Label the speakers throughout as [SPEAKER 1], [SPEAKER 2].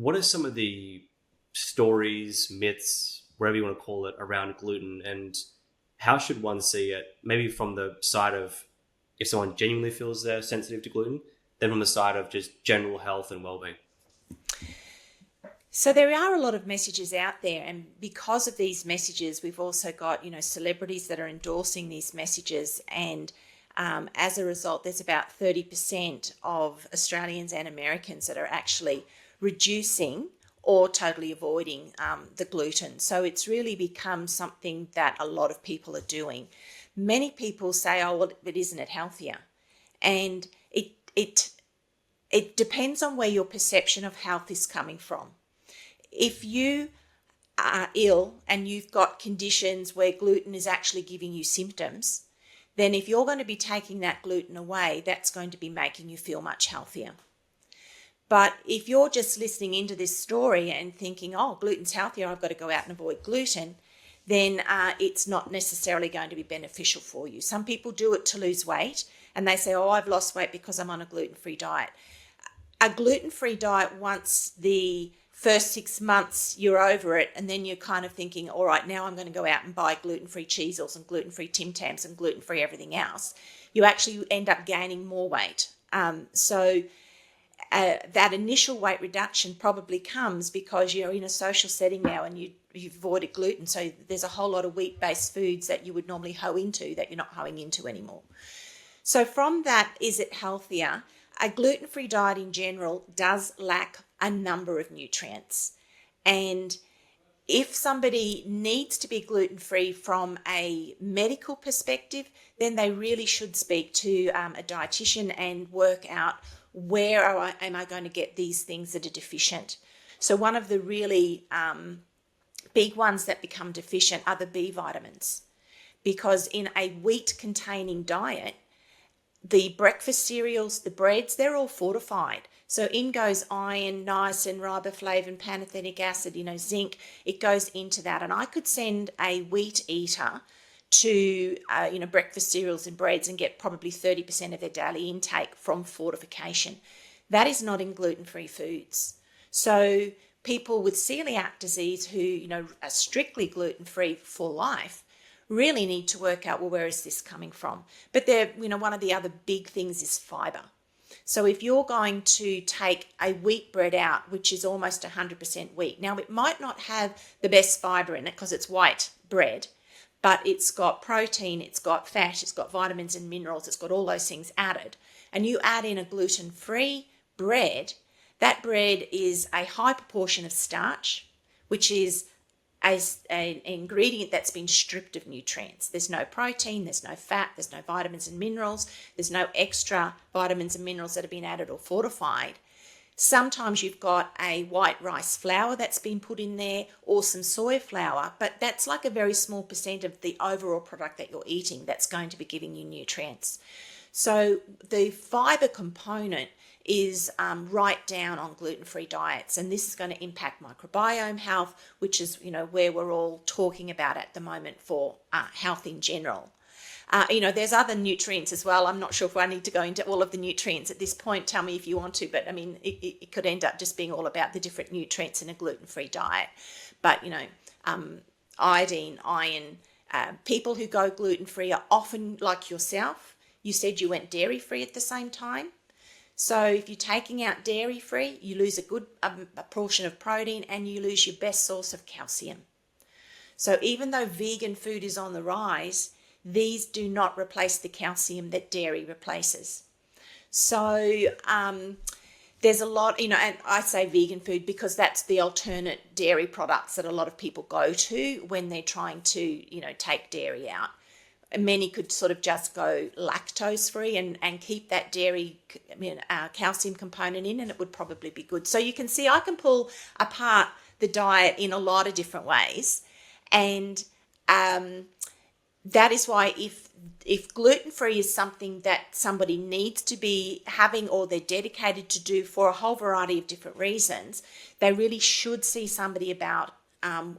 [SPEAKER 1] what are some of the stories, myths, whatever you want to call it, around gluten, and how should one see it? Maybe from the side of if someone genuinely feels they're sensitive to gluten, then from the side of just general health and well-being.
[SPEAKER 2] So there are a lot of messages out there, and because of these messages, we've also got, celebrities that are endorsing these messages, and as a result, there's about 30% of Australians and Americans that are actually reducing or totally avoiding the gluten. So it's really become something that a lot of people are doing. Many people say, oh, well, but isn't it healthier? And it depends on where your perception of health is coming from. If you are ill and you've got conditions where gluten is actually giving you symptoms, then if you're going to be taking that gluten away, that's going to be making you feel much healthier. But if you're just listening into this story and thinking, oh, gluten's healthier, I've got to go out and avoid gluten, then it's not necessarily going to be beneficial for you. Some people do it to lose weight, and they say, oh, I've lost weight because I'm on a gluten-free diet. A gluten-free diet, once the first 6 months you're over it, and then you're kind of thinking, all right, now I'm going to go out and buy gluten-free Cheezels and gluten-free Tim Tams and gluten-free everything else, you actually end up gaining more weight. So that initial weight reduction probably comes because you're in a social setting now and you've avoided gluten. So there's a whole lot of wheat-based foods that you would normally hoe into that you're not hoeing into anymore. So from that, is it healthier? A gluten-free diet in general does lack a number of nutrients. And if somebody needs to be gluten-free from a medical perspective, then they really should speak to a dietitian and work out where am I going to get these things that are deficient. So one of the really big ones that become deficient are the B vitamins, because in a wheat-containing diet, the breakfast cereals, the breads, they're all fortified. So in goes iron, niacin, riboflavin, pantothenic acid, zinc. It goes into that. And I could send a wheat eater to, breakfast cereals and breads and get probably 30% of their daily intake from fortification. That is not in gluten-free foods. So people with celiac disease who, are strictly gluten-free for life, really need to work out, well, where is this coming from? But one of the other big things is fiber. So if you're going to take a wheat bread out, which is almost 100% wheat, now it might not have the best fiber in it because it's white bread, but it's got protein, it's got fat, it's got vitamins and minerals, it's got all those things added. And you add in a gluten-free bread, that bread is a high proportion of starch, which is an ingredient that's been stripped of nutrients. There's no protein, there's no fat, there's no vitamins and minerals, there's no extra vitamins and minerals that have been added or fortified. Sometimes you've got a white rice flour that's been put in there or some soy flour, but that's like a very small percent of the overall product that you're eating that's going to be giving you nutrients. So the fiber component is right down on gluten-free diets, and this is going to impact microbiome health, which is where we're all talking about at the moment for health in general. There's other nutrients as well. I'm not sure if I need to go into all of the nutrients at this point. Tell me if you want to, but I mean, it could end up just being all about the different nutrients in a gluten-free diet. But iodine, iron. People who go gluten-free are often like yourself. You said you went dairy-free at the same time. So if you're taking out dairy-free, you lose a good a portion of protein and you lose your best source of calcium. So even though vegan food is on the rise, these do not replace the calcium that dairy replaces. So there's a lot, and I say vegan food because that's the alternate dairy products that a lot of people go to when they're trying to, take dairy out. Many could sort of just go lactose free and keep that dairy calcium component in, and it would probably be good. So you can see I can pull apart the diet in a lot of different ways, and that is why if gluten-free is something that somebody needs to be having or they're dedicated to do for a whole variety of different reasons, they really should see somebody about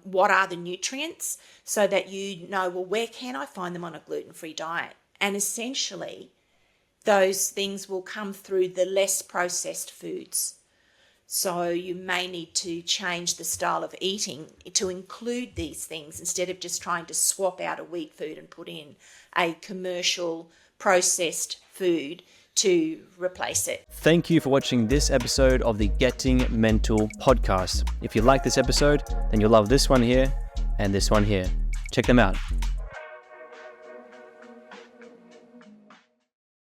[SPEAKER 2] what are the nutrients so that well, where can I find them on a gluten-free diet? And essentially, those things will come through the less processed foods. So you may need to change the style of eating to include these things instead of just trying to swap out a wheat food and put in a commercial processed food to replace it.
[SPEAKER 3] Thank you for watching this episode of the Getting Mental podcast. If you like this episode, then you'll love this one here and this one here. Check them out.